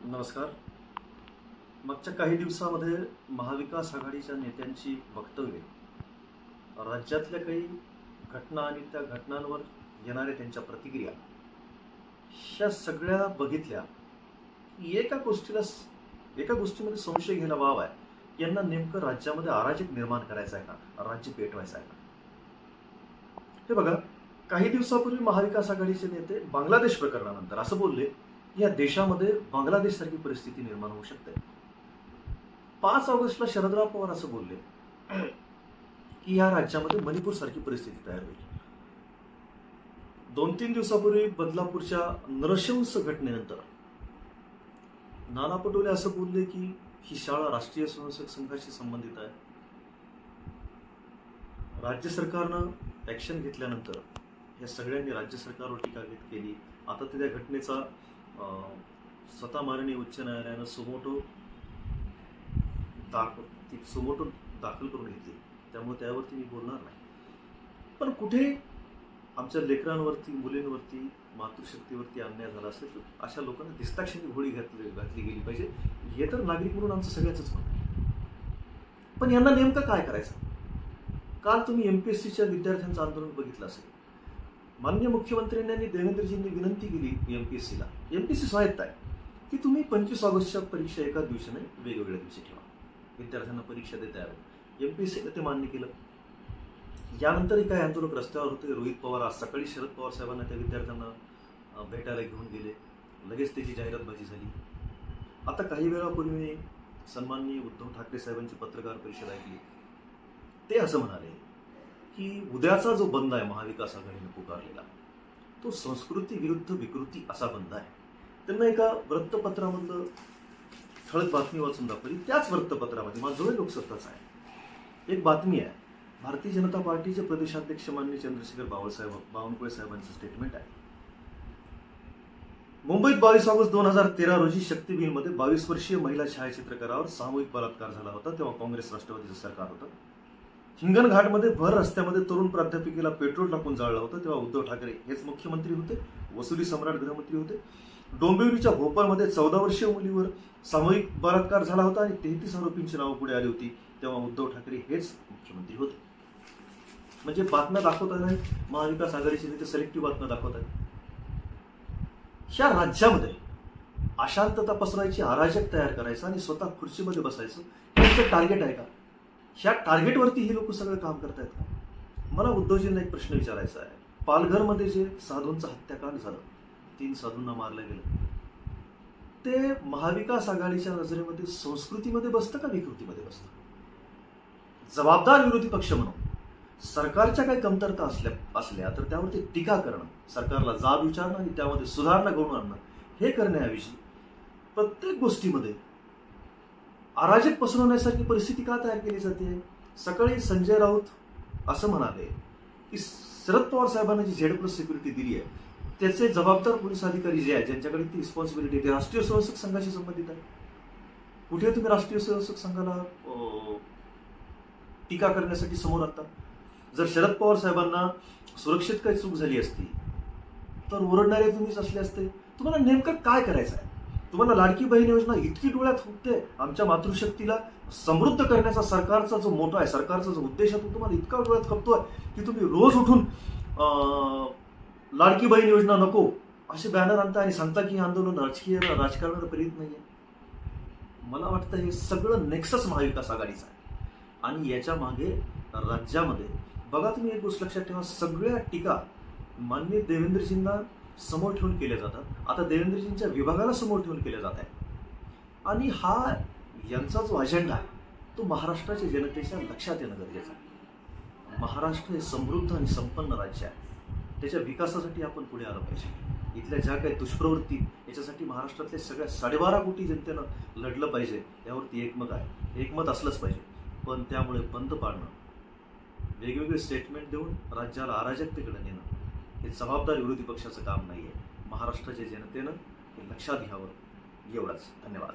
नमस्कार. मागच्या काही दिवसामध्ये महाविकास आघाडीच्या नेत्यांची वक्तव्ये, राज्यातल्या काही घटना आणि त्या घटनांवर येणाऱ्या त्यांच्या प्रतिक्रिया, ह्या सगळ्या बघितल्या की एका गोष्टीमध्ये संशय घ्यायला वाव आहे. यांना नेमकं राज्यामध्ये अराजक निर्माण करायचं आहे का, राज्य पेटवायचं आहे का? हे बघा, काही दिवसापूर्वी महाविकास आघाडीचे नेते बांगलादेश प्रकरणानंतर असं बोलले की या देशामध्ये बांगलादेश सारखी परिस्थिती निर्माण होऊ शकते. 5 ऑगस्टला शरदराव पवार असं बोलले की या राज्यामध्ये मणिपूर सारखी परिस्थिती तयार होईल. 2-3 दिवसापूर्वी बदलापूरच्या नरशंस घटनेनंतर नाना पटोले असं बोलले की ही शाळा राष्ट्रीय स्वयंसेवक संघाशी संबंधित आहे. राज्य सरकारनं ऍक्शन घेतल्यानंतर या सगळ्यांनी राज्य सरकारवर टीका केली. आता त्या घटनेचा स्वतः माननीय उच्च न्यायालयानं सुमोटो दाखल करून घेतली. त्यामुळे त्यावरती मी बोलणार नाही. पण कुठे आमच्या लेकरांवरती, मुलींवरती, मातृशक्तीवरती अन्याय झाला असेल तर अशा लोकांना दिसताक्षणी घोडी घातली गेली पाहिजे, हे तर नागरिक म्हणून आमचं सगळ्यांचंच मत आहे. पण यांना नेमकं काय करायचं? काल तुम्ही MPSCच्या विद्यार्थ्यांचं आंदोलन बघितलं असेल. माननीय मुख्यमंत्र्यांनी देवेंद्रजींनी विनंती केली MPSCला, MPSC स्वायत्त आहे, की तुम्ही 25 ऑगस्टच्या परीक्षा एकाच दिवशी नाही, वेगवेगळ्या दिवशी ठेवा, विद्यार्थ्यांना परीक्षा देता यावी. MPSCने ते मान्य केलं. यानंतरही काही आंदोलक रस्त्यावर होते. रोहित पवार आज सकाळी शरद पवार साहेबांना त्या विद्यार्थ्यांना भेटायला घेऊन गेले. लगेच त्याची जाहिरातबाजी झाली. आता काही वेळापूर्वी मी सन्माननीय उद्धव ठाकरे साहेबांची पत्रकार परिषद ऐकली. ते असं म्हणाले की उद्याचा जो बंद आहे महाविकास आघाडीने पुकारलेला, तो संस्कृती विरुद्ध विकृती असा बंद आहे. त्यांना एका वृत्तपत्रामधलं ठळक बातमी वाचून दाखवली. त्याच वृत्तपत्रामध्ये, माझा जो लोकसत्ताचा आहे, एक बातमी आहे. भारतीय जनता पार्टीचे प्रदेशाध्यक्ष माननीय चंद्रशेखर बावनकुळे साहेबांचं स्टेटमेंट आहे. मुंबईत 22 ऑगस्ट 2013 रोजी शक्तीबीलमध्ये 22 वर्षीय महिला छायाचित्रकारावर सामूहिक बलात्कार झाला होता. तेव्हा काँग्रेस राष्ट्रवादीचं सरकार होतं. हिंगणघाटमध्ये भर रस्त्यामध्ये तरुण प्राध्यापिकेला पेट्रोल टाकून जाळलं होतं. तेव्हा उद्धव ठाकरे हेच मुख्यमंत्री होते, वसुली सम्राट गृहमंत्री होते. डोंबिवलीच्या भोपाळमध्ये 14 वर्षीय मुलीवर सामूहिक बलात्कार झाला होता आणि 33 आरोपींची नावं पुढे आली होती. तेव्हा उद्धव ठाकरे हेच मुख्यमंत्री होते. म्हणजे बातम्या दाखवत नाही महाविकास आघाडीचे नेते, सिलेक्टिव्ह बातम्या दाखवत आहेत. ह्या राज्यामध्ये अशांतता पसरवायची, अराजक तयार करायचं आणि स्वतः खुर्चीमध्ये बसायचं, त्यांचं टार्गेट आहे का? ह्या टार्गेटवरती ही लोक सगळं काम करतायत का? मला उद्धवजींना एक प्रश्न विचारायचा आहे. पालघरमध्ये जे साधूंचं हत्याकांड झालं, 3 साधूंना मारलं गेलं, ते महाविकास आघाडीच्या नजरेमध्ये संस्कृतीमध्ये बसतं का विकृतीमध्ये बसतं? जबाबदार विरोधी पक्ष म्हणून सरकारच्या काही कमतरता असल्या तर त्यावरती टीका करणं, सरकारला जाब विचारणं आणि त्यामध्ये सुधारणा घडवून आणणं, हे करण्याऐवजी प्रत्येक गोष्टीमध्ये अराजक पसरवण्यासारखी परिस्थिती का तयार केली जाते? सकाळी संजय राऊत असं म्हणाले की शरद पवार साहेबांना जी Z+ सिक्युरिटी दिली आहे, त्याचे जबाबदार पोलीस अधिकारी जे आहेत, ज्यांच्याकडे ती रिस्पॉन्सिबिलिटी, ते राष्ट्रीय स्वयंसेवक संघाशी संबंधित आहे. कुठे तुम्ही राष्ट्रीय स्वयंसेवक संघाला टीका करण्यासाठी समोर आता? जर शरद पवार साहेबांना सुरक्षित काही चूक झाली असती तर ओरडणारे तुम्हीच असले असते. तुम्हाला नेमकं काय करायचं आहे? तुम्हाला लाडकी बहीण योजना इतकी डोळ्यात फुटते, आमच्या मातृशक्तीला समृद्ध करण्याचा सरकारचा जो मोठा आहे, सरकारचा जो उद्देश आहे, तो तुम्हाला इतका डोळ्यात खपतोय की तुम्ही रोज उठून लाडकी बहीण योजना नको असे बॅनर आणता आणि सांगता की हे आंदोलन राजकारणाला प्रेरित नाहीये. मला वाटतं हे सगळं नेक्सस महाविकास आघाडीचं आहे. आणि याच्या मागे राज्यामध्ये बघा, तुम्ही एक गोष्ट लक्षात ठेवा, सगळ्या टीका माननीय देवेंद्रजींना समोर ठेवून केल्या जातात. आता देवेंद्रजींच्या विभागाला समोर ठेवून केल्या जात आहे. आणि हा यांचा जो अजेंडा आहे तो महाराष्ट्राच्या जनतेच्या लक्षात येणं गरजेचं आहे. महाराष्ट्र हे समृद्ध आणि संपन्न राज्य आहे. त्याच्या विकासासाठी आपण पुढे आलं पाहिजे. इथल्या ज्या काही दुष्प्रवृत्ती, याच्यासाठी महाराष्ट्रातल्या सगळ्या 12.5 कोटी जनतेनं लढलं पाहिजे. यावरती एकमत आहे, एकमत असलंच पाहिजे. पण त्यामुळे बंद पाडणं, वेगवेगळे स्टेटमेंट देऊन राज्याला अराजकतेकडे नेणं, हे जबाबदार विरोधी पक्षाचं काम नाहीये. महाराष्ट्राच्या जनतेनं हे लक्षात घ्यावं. एवढंच. धन्यवाद.